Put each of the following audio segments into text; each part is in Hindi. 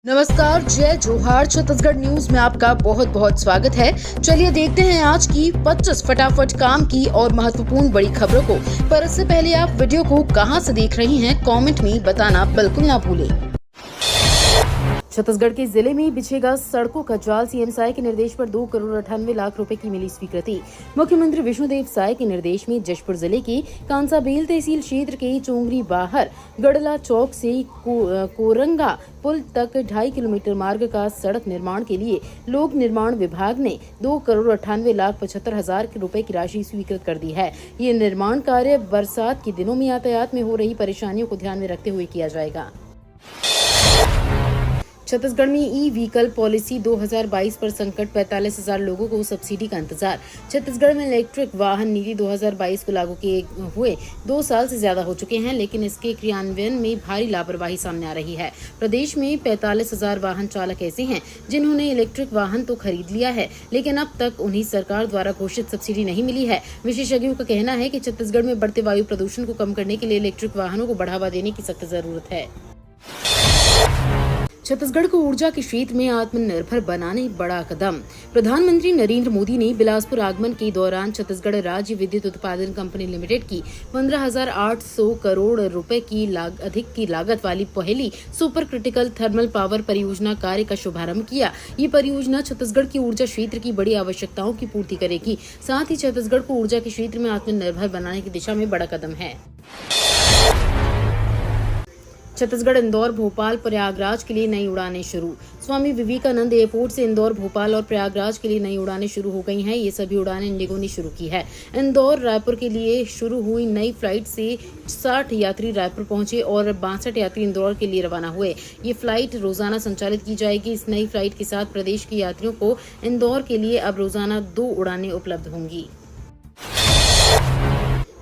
नमस्कार, जय जोहार। छत्तीसगढ़ न्यूज में आपका बहुत बहुत स्वागत है। चलिए देखते हैं आज की 25 फटाफट काम की और महत्वपूर्ण बड़ी खबरों को। पर इससे पहले आप वीडियो को कहां से देख रही हैं, कमेंट में बताना बिल्कुल ना भूलें। छत्तीसगढ़ के जिले में बिछेगा सड़कों का जाल। सीएम साय के निर्देश पर 2 करोड़ 98 लाख रुपए की मिली स्वीकृति। मुख्यमंत्री विष्णुदेव साय के निर्देश में जशपुर जिले के कांसाबेल तहसील क्षेत्र के चोंगरी बाहर गड़ला चौक से कोरंगा पुल तक 2.5 किलोमीटर मार्ग का सड़क निर्माण के लिए लोक निर्माण विभाग ने 2 करोड़ 98 लाख 75 हजार रुपए की राशि स्वीकृत कर दी है। ये निर्माण कार्य बरसात के दिनों में यातायात में हो रही परेशानियों को ध्यान में रखते हुए किया जाएगा। छत्तीसगढ़ में ई व्हीकल पॉलिसी 2022 पर संकट, 45,000 लोगों को सब्सिडी का इंतजार। छत्तीसगढ़ में इलेक्ट्रिक वाहन नीति 2022 को लागू किए हुए 2 साल से ज्यादा हो चुके हैं, लेकिन इसके क्रियान्वयन में भारी लापरवाही सामने आ रही है। प्रदेश में 45,000 वाहन चालक ऐसे हैं जिन्होंने इलेक्ट्रिक वाहन तो खरीद लिया है, लेकिन अब तक उन्हें सरकार द्वारा घोषित सब्सिडी नहीं मिली है। विशेषज्ञों का कहना है कि छत्तीसगढ़ में बढ़ते वायु प्रदूषण को कम करने के लिए इलेक्ट्रिक वाहनों को बढ़ावा देने की सख्त जरूरत है। छत्तीसगढ़ को ऊर्जा के क्षेत्र में आत्मनिर्भर बनाने बड़ा कदम। प्रधानमंत्री नरेंद्र मोदी ने बिलासपुर आगमन के दौरान छत्तीसगढ़ राज्य विद्युत उत्पादन कंपनी लिमिटेड की 15,800 करोड़ रुपए की अधिक की लागत वाली पहली सुपर क्रिटिकल थर्मल पावर परियोजना कार्य का शुभारंभ किया। ये परियोजना छत्तीसगढ़ की ऊर्जा क्षेत्र की बड़ी आवश्यकताओं की पूर्ति करेगी। साथ ही छत्तीसगढ़ को ऊर्जा के क्षेत्र में आत्मनिर्भर बनाने की दिशा में बड़ा कदम है। छत्तीसगढ़ इंदौर भोपाल प्रयागराज के लिए नई उड़ानें शुरू। स्वामी विवेकानंद एयरपोर्ट से इंदौर भोपाल और प्रयागराज के लिए नई उड़ानें शुरू हो गई हैं। ये सभी उड़ानें इंडिगो ने शुरू की है। इंदौर रायपुर के लिए शुरू हुई नई फ्लाइट से 60 यात्री रायपुर पहुंचे और 62 यात्री इंदौर के लिए रवाना हुए। ये फ्लाइट रोजाना संचालित की जाएगी। इस नई फ्लाइट के साथ प्रदेश के यात्रियों को इंदौर के लिए अब रोजाना 2 उड़ानें उपलब्ध होंगी।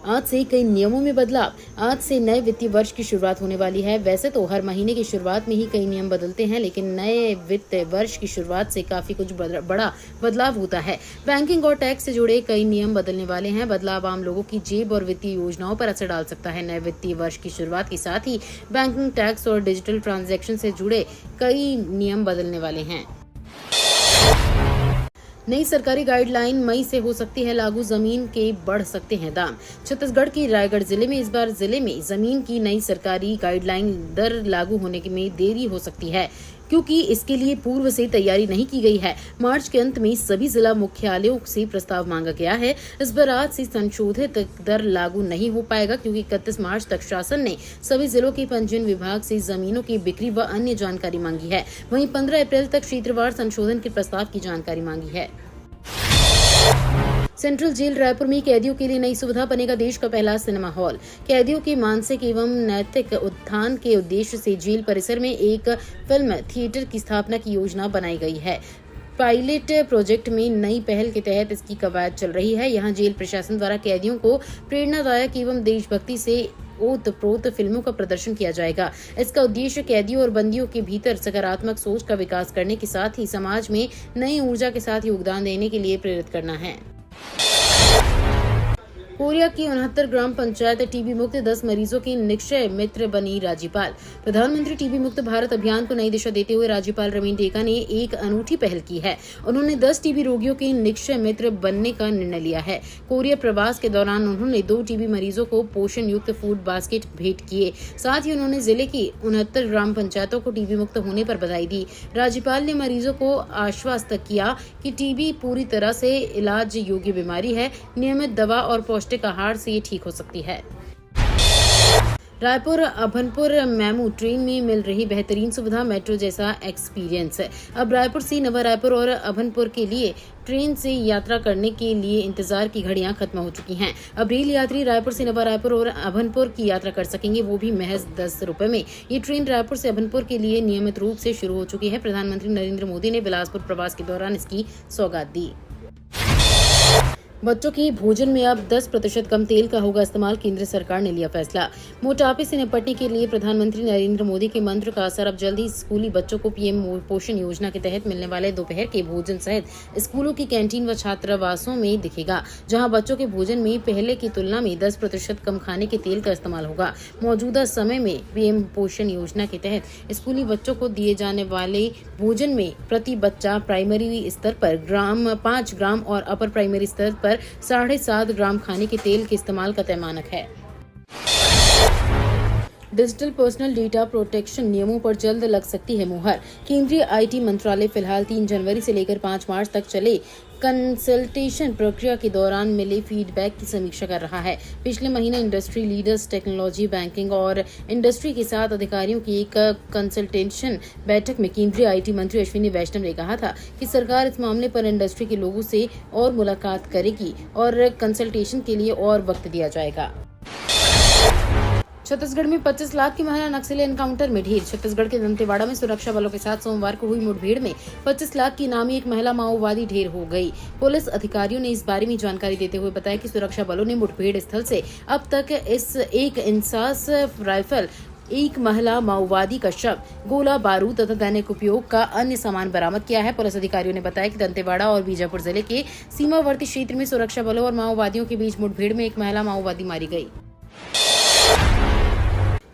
आज से कई नियमों में बदलाव। आज से नए वित्तीय वर्ष की शुरुआत होने वाली है। वैसे तो हर महीने की शुरुआत में ही कई नियम बदलते हैं, लेकिन नए वित्तीय वर्ष की शुरुआत से काफी कुछ बड़ा बदलाव होता है। बैंकिंग और टैक्स से जुड़े कई नियम बदलने वाले हैं। बदलाव आम लोगों की जेब और वित्तीय योजनाओं पर असर डाल सकता है। नए वित्तीय वर्ष की शुरुआत के साथ ही बैंकिंग, टैक्स और डिजिटल ट्रांजैक्शन से जुड़े कई नियम बदलने वाले हैं। नई सरकारी गाइडलाइन मई से हो सकती है लागू। जमीन के बढ़ सकते हैं दाम। छत्तीसगढ़ के रायगढ़ जिले में इस बार जिले में जमीन की नई सरकारी गाइडलाइन दर लागू होने में देरी हो सकती है, क्योंकि इसके लिए पूर्व से तैयारी नहीं की गई है। मार्च के अंत में सभी जिला मुख्यालयों से प्रस्ताव मांगा गया है। इस बार आज से संशोधित दर लागू नहीं हो पाएगा, क्योंकि 31 मार्च तक शासन ने सभी जिलों के पंजीयन विभाग से जमीनों की बिक्री व अन्य जानकारी मांगी है। वहीं 15 अप्रैल तक क्षेत्रवार संशोधन के प्रस्ताव की जानकारी मांगी है। सेंट्रल जेल रायपुर में कैदियों के लिए नई सुविधा, बनेगा देश का पहला सिनेमा हॉल। कैदियों के मानसिक एवं नैतिक उत्थान के उद्देश्य से जेल परिसर में एक फिल्म थिएटर की स्थापना की योजना बनाई गई है। पायलट प्रोजेक्ट में नई पहल के तहत इसकी कवायद चल रही है। यहाँ जेल प्रशासन द्वारा कैदियों को प्रेरणादायक एवं देशभक्ति से ओतप्रोत फिल्मों का प्रदर्शन किया जाएगा। इसका उद्देश्य कैदियों और बंदियों के भीतर सकारात्मक सोच का विकास करने के साथ ही समाज में नई ऊर्जा के साथ योगदान देने के लिए प्रेरित करना है। कोरिया की 69 ग्राम पंचायत टीबी मुक्त, 10 मरीजों की निक्षय मित्र बनी राज्यपाल। प्रधानमंत्री टीबी मुक्त भारत अभियान को नई दिशा देते हुए राज्यपाल रवीन टेका ने एक अनूठी पहल की है। उन्होंने 10 टीबी रोगियों के निक्षय मित्र बनने का निर्णय लिया है। कोरिया प्रवास के दौरान उन्होंने 2 टीबी मरीजों को पोषण युक्त फूड बास्केट भेंट किए। साथ ही उन्होंने जिले की 69 ग्राम पंचायतों को टीबी मुक्त होने पर बधाई दी। राज्यपाल ने मरीजों को आश्वस्त किया कि टीबी पूरी तरह से इलाज योग्य बीमारी है। नियमित दवा और पौष्टिक आहार से ये ठीक हो सकती है। रायपुर अभनपुर मेमू ट्रेन में मिल रही बेहतरीन सुविधा, मेट्रो जैसा एक्सपीरियंस। अब रायपुर से नवा रायपुर और अभनपुर के लिए ट्रेन से यात्रा करने के लिए इंतजार की घड़ियां खत्म हो चुकी हैं। अब रेल यात्री रायपुर से नवा रायपुर और अभनपुर की यात्रा कर सकेंगे, वो भी महज 10 रुपए में। ये ट्रेन रायपुर से अभनपुर के लिए नियमित रूप से शुरू हो चुकी है। प्रधानमंत्री नरेंद्र मोदी ने बिलासपुर प्रवास के दौरान इसकी सौगात दी। बच्चों की भोजन में अब 10% कम तेल का होगा इस्तेमाल, केंद्र सरकार ने लिया फैसला। मोटापे से निपटने के लिए प्रधानमंत्री नरेंद्र मोदी के मंत्र का असर अब जल्द ही स्कूली बच्चों को पीएम पोषण योजना के तहत मिलने वाले दोपहर के भोजन सहित स्कूलों की कैंटीन व छात्रावासों में दिखेगा, जहां बच्चों के भोजन में पहले की तुलना में 10% कम खाने के तेल का इस्तेमाल होगा। मौजूदा समय में पीएम पोषण योजना के तहत स्कूली बच्चों को दिए जाने वाले भोजन में प्रति बच्चा प्राइमरी स्तर पर 5 ग्राम और अपर प्राइमरी स्तर पर 7.5 ग्राम खाने के तेल के इस्तेमाल का तय मानक है। डिजिटल पर्सनल डेटा प्रोटेक्शन नियमों पर जल्द लग सकती है मुहर। केंद्रीय आईटी मंत्रालय फिलहाल 3 जनवरी से लेकर 5 मार्च तक चले कंसल्टेशन प्रक्रिया के दौरान मिले फीडबैक की समीक्षा कर रहा है। पिछले महीने इंडस्ट्री लीडर्स, टेक्नोलॉजी, बैंकिंग और इंडस्ट्री के साथ अधिकारियों की एक कंसल्टेशन बैठक में केंद्रीय आईटी मंत्री अश्विनी वैष्णव ने कहा था कि सरकार इस मामले पर इंडस्ट्री के लोगों से और मुलाकात करेगी और कंसल्टेशन के लिए और वक्त दिया जाएगा। छत्तीसगढ़ में 25 लाख की महिला नक्सली एनकाउंटर में ढेर। छत्तीसगढ़ के दंतेवाड़ा में सुरक्षा बलों के साथ सोमवार को हुई मुठभेड़ में 25 लाख की नामी एक महिला माओवादी ढेर हो गई। पुलिस अधिकारियों ने इस बारे में जानकारी देते हुए बताया कि सुरक्षा बलों ने मुठभेड़ स्थल से अब तक एक इंसास राइफल, एक महिला माओवादी का शव, गोला बारूद तथा दैनिक उपयोग का अन्य सामान बरामद किया है। पुलिस अधिकारियों ने बताया कि दंतेवाड़ा और बीजापुर जिले के सीमावर्ती क्षेत्र में सुरक्षा बलों और माओवादियों के बीच मुठभेड़ में एक महिला माओवादी मारी गई।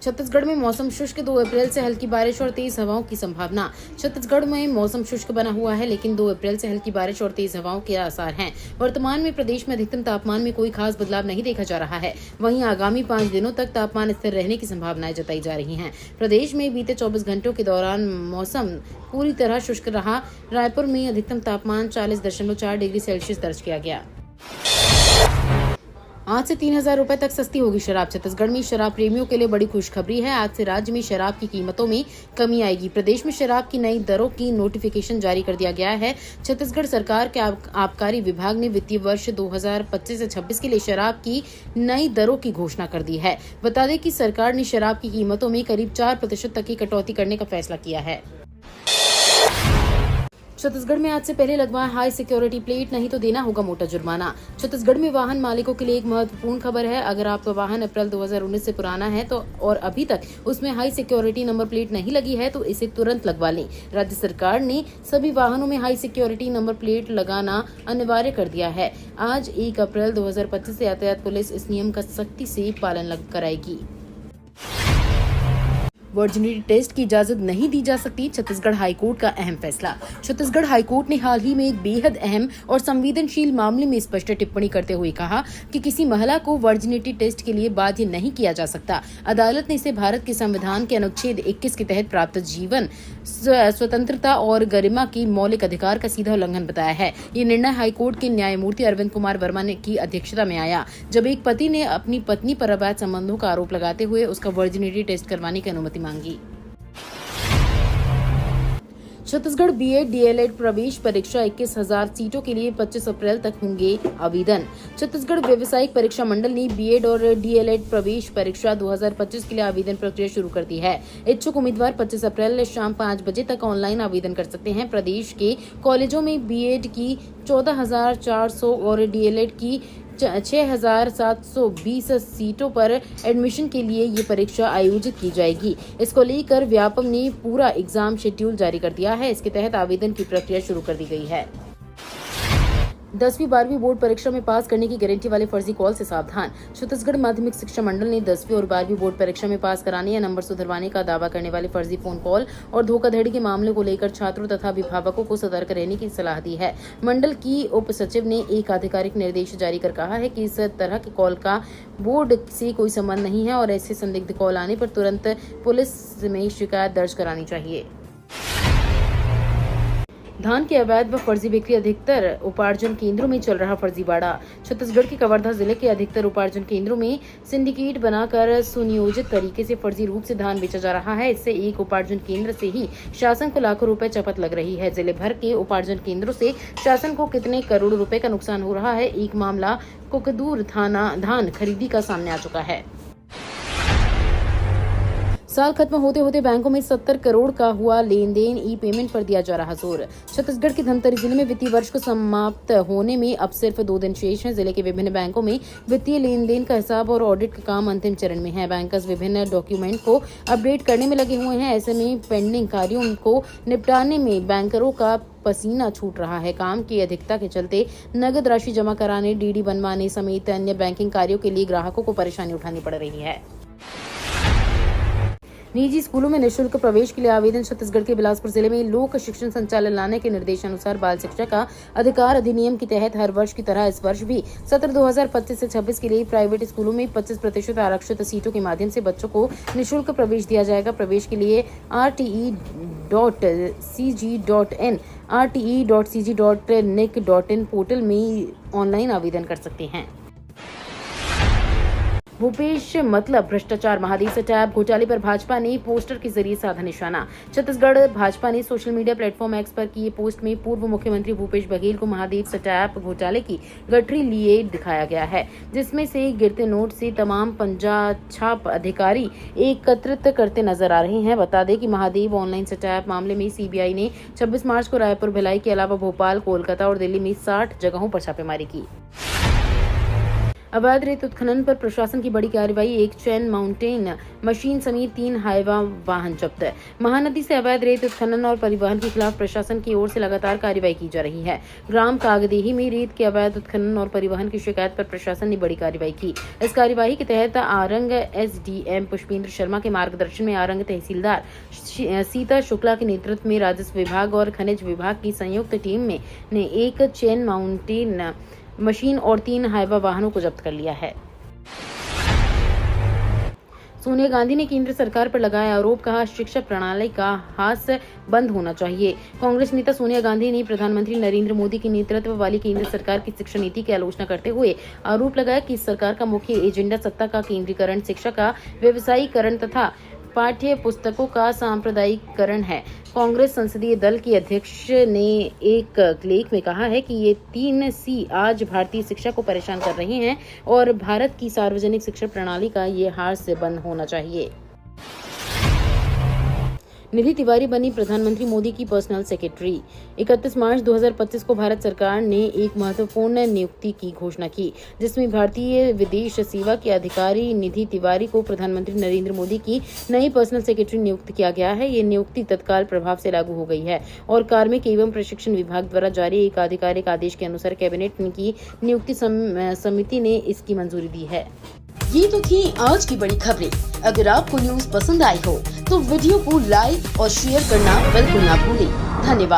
छत्तीसगढ़ में मौसम शुष्क, 2 अप्रैल से हल्की बारिश और तेज हवाओं की संभावना। छत्तीसगढ़ में मौसम शुष्क बना हुआ है, लेकिन 2 अप्रैल से हल्की बारिश और तेज हवाओं के आसार हैं। वर्तमान में प्रदेश में अधिकतम तापमान में कोई खास बदलाव नहीं देखा जा रहा है। वहीं आगामी 5 दिनों तक तापमान स्थिर रहने की संभावनाएं जताई जा रही हैं। प्रदेश में बीते 24 घंटों के दौरान मौसम पूरी तरह शुष्क रहा। रायपुर में अधिकतम तापमान 40.4 डिग्री सेल्सियस दर्ज किया गया। आज से 3,000 रुपए तक सस्ती होगी शराब। छत्तीसगढ़ में शराब प्रेमियों के लिए बड़ी खुशखबरी है। आज से राज्य में शराब की कीमतों में कमी आएगी। प्रदेश में शराब की नई दरों की नोटिफिकेशन जारी कर दिया गया है। छत्तीसगढ़ सरकार के आबकारी विभाग ने वित्तीय वर्ष 2025 से 26 के लिए शराब की नई दरों की घोषणा कर दी है। बता दें कि सरकार ने शराब की कीमतों में करीब 4% तक की कटौती करने का फैसला किया है। छत्तीसगढ़ में आज से पहले लगवाएं हाई सिक्योरिटी प्लेट, नहीं तो देना होगा मोटा जुर्माना। छत्तीसगढ़ में वाहन मालिकों के लिए एक महत्वपूर्ण खबर है। अगर आपका वाहन अप्रैल 2019 से पुराना है तो और अभी तक उसमें हाई सिक्योरिटी नंबर प्लेट नहीं लगी है तो इसे तुरंत लगवा लें। राज्य सरकार ने सभी वाहनों में हाई सिक्योरिटी नंबर प्लेट लगाना अनिवार्य कर दिया है। आज 1 अप्रैल 2025 से यातायात पुलिस इस नियम का सख्ती से पालन कराएगी। वर्जिनिटी टेस्ट की इजाजत नहीं दी जा सकती, छत्तीसगढ़ हाईकोर्ट का अहम फैसला। छत्तीसगढ़ हाईकोर्ट ने हाल ही में एक बेहद अहम और संवेदनशील मामले में स्पष्ट टिप्पणी करते हुए कहा कि किसी महिला को वर्जिनिटी टेस्ट के लिए बाध्य नहीं किया जा सकता। अदालत ने इसे भारत के संविधान के अनुच्छेद 21 के तहत प्राप्त जीवन, स्वतंत्रता और गरिमा की मौलिक अधिकार का सीधा उल्लंघन बताया है। ये निर्णय हाईकोर्ट के न्यायमूर्ति अरविंद कुमार वर्मा की अध्यक्षता में आया, जब एक पति ने अपनी पत्नी पर अवैध संबंधों का आरोप लगाते हुए उसका वर्जिनिटी टेस्ट करवाने की अनुमति मांगी। छत्तीसगढ़ बीएड डीएलएड प्रवेश परीक्षा 21,000 सीटों के लिए 25 अप्रैल तक होंगे आवेदन। छत्तीसगढ़ व्यावसायिक परीक्षा मंडल ने बीएड और डीएलएड प्रवेश परीक्षा 2025 के लिए आवेदन प्रक्रिया शुरू कर दी है। इच्छुक उम्मीदवार 25 अप्रैल शाम 5 बजे तक ऑनलाइन आवेदन कर सकते हैं। प्रदेश के कॉलेजों में बीएड की 14,400 और डीएलएड की 6,720 सीटों पर एडमिशन के लिए ये परीक्षा आयोजित की जाएगी। इसको लेकर व्यापम ने पूरा एग्जाम शेड्यूल जारी कर दिया है। इसके तहत आवेदन की प्रक्रिया शुरू कर दी गई है। 10वीं 12वीं बोर्ड परीक्षा में पास करने की गारंटी वाले फर्जी कॉल से सावधान। छत्तीसगढ़ माध्यमिक शिक्षा मंडल ने 10वीं और 12वीं बोर्ड परीक्षा में पास कराने या नंबर सुधरवाने का दावा करने वाले फर्जी फोन कॉल और धोखाधड़ी के मामले को लेकर छात्रों तथा अभिभावकों को सतर्क रहने की सलाह दी है। मंडल की उप सचिव ने एक आधिकारिक निर्देश जारी कर कहा है कि इस तरह के कॉल का बोर्ड से कोई संबंध नहीं है और ऐसे संदिग्ध कॉल आने पर तुरंत पुलिस में शिकायत दर्ज करानी चाहिए। धान के अवैध व फर्जी बिक्री अधिकतर उपार्जन केंद्रों में चल रहा फर्जीवाड़ा। छत्तीसगढ़ के कवर्धा जिले के अधिकतर उपार्जन केंद्रों में सिंडिकेट बनाकर सुनियोजित तरीके से फर्जी रूप से धान बेचा जा रहा है। इससे एक उपार्जन केंद्र से ही शासन को लाखों रुपए चपत लग रही है। जिले भर के उपार्जन केंद्रों से शासन को कितने करोड़ रुपए का नुकसान हो रहा है। एक मामला कुकदूर धान खरीदी का सामने आ चुका है। साल खत्म होते होते बैंकों में 70 करोड़ का हुआ लेन देन, ई पेमेंट पर दिया जा रहा जोर। छत्तीसगढ़ के धमतरी जिले में वित्तीय वर्ष को समाप्त होने में अब सिर्फ 2 दिन शेष हैं। जिले के विभिन्न बैंकों में वित्तीय लेन देन का हिसाब और ऑडिट का काम अंतिम चरण में है। बैंकर्स विभिन्न डॉक्यूमेंट को अपडेट करने में लगे हुए हैं। ऐसे में पेंडिंग कार्यों को निपटाने में बैंकरों का पसीना छूट रहा है। काम की अधिकता के चलते नगद राशि जमा कराने, डीडी बनवाने समेत अन्य बैंकिंग कार्यों के लिए ग्राहकों को परेशानी उठानी पड़ रही है। निजी स्कूलों में निःशुल्क प्रवेश के लिए आवेदन। छत्तीसगढ़ के बिलासपुर जिले में लोक शिक्षण संचालनालय के निर्देशानुसार बाल शिक्षा का अधिकार अधिनियम के तहत हर वर्ष की तरह इस वर्ष भी सत्र 2025 से 26 के लिए प्राइवेट स्कूलों में 25% आरक्षित सीटों के माध्यम से बच्चों को निःशुल्क प्रवेश दिया जाएगा। प्रवेश के लिए rte.cg.in, rte.cg.nic.in पोर्टल में ऑनलाइन आवेदन कर सकते हैं। भूपेश मतलब भ्रष्टाचार, महादेव से टैब घोटाले पर भाजपा ने पोस्टर के जरिए साधा निशाना। छत्तीसगढ़ भाजपा ने सोशल मीडिया प्लेटफॉर्म एक्स पर किए पोस्ट में पूर्व मुख्यमंत्री भूपेश बघेल को महादेव से टैब घोटाले की गठरी लिए दिखाया गया है, जिसमें से गिरते नोट से तमाम पंजा छाप अधिकारी एकत्रित करते नजर आ रहे हैं। बता दें कि महादेव ऑनलाइन से टैब मामले में सीबीआई ने 26 मार्च को रायपुर, भिलाई के अलावा भोपाल, कोलकाता और दिल्ली में 60 जगहों पर छापेमारी की। अवैध रेत उत्खनन पर प्रशासन की बड़ी कार्रवाई। एक चैन माउंटेन मशीन समेत 3 हाईवा वाहन जब्त। महानदी से अवैध रेत उत्खनन और परिवहन के खिलाफ प्रशासन की ओर से लगातार कार्रवाई की जा रही है। ग्राम कागदेही में रेत के अवैध उत्खनन और परिवहन की शिकायत पर प्रशासन ने बड़ी कार्रवाई की। इस कार्रवाई के तहत आरंग एसडीएम पुष्पेंद्र शर्मा के मार्गदर्शन में आरंग तहसीलदार सीता शुक्ला के नेतृत्व में राजस्व विभाग और खनिज विभाग की संयुक्त टीम ने एक चैन माउंटेन मशीन और 3 हाईवा वाहनों को जब्त कर लिया है। सोनिया गांधी ने केंद्र सरकार पर लगाया आरोप, कहा शिक्षा प्रणाली का हास बंद होना चाहिए। कांग्रेस नेता सोनिया गांधी ने प्रधानमंत्री नरेंद्र मोदी के नेतृत्व वाली केंद्र सरकार की शिक्षा नीति की आलोचना करते हुए आरोप लगाया कि इस सरकार का मुख्य एजेंडा सत्ता का केंद्रीकरण, शिक्षा का व्यवसायीकरण तथा पाठ्य पुस्तकों का सांप्रदायिकरण है। कांग्रेस संसदीय दल के अध्यक्ष ने एक लेख में कहा है कि ये 3 सी आज भारतीय शिक्षा को परेशान कर रहे हैं और भारत की सार्वजनिक शिक्षा प्रणाली का ये हास बंद होना चाहिए। निधि तिवारी बनी प्रधानमंत्री मोदी की पर्सनल सेक्रेटरी। 31 मार्च 2025 को भारत सरकार ने एक महत्वपूर्ण नियुक्ति की घोषणा की, जिसमें भारतीय विदेश सेवा के अधिकारी निधि तिवारी को प्रधानमंत्री नरेंद्र मोदी की नई पर्सनल सेक्रेटरी नियुक्त किया गया है। ये नियुक्ति तत्काल प्रभाव से लागू हो गई है और कार्मिक एवं प्रशिक्षण विभाग द्वारा जारी एक आधिकारिक आदेश के अनुसार कैबिनेट की नियुक्ति समिति ने इसकी मंजूरी दी है। ये तो थी आज की बड़ी खबरें। अगर आपको न्यूज पसंद आई हो तो वीडियो को लाइक और शेयर करना बिल्कुल ना भूलें। धन्यवाद।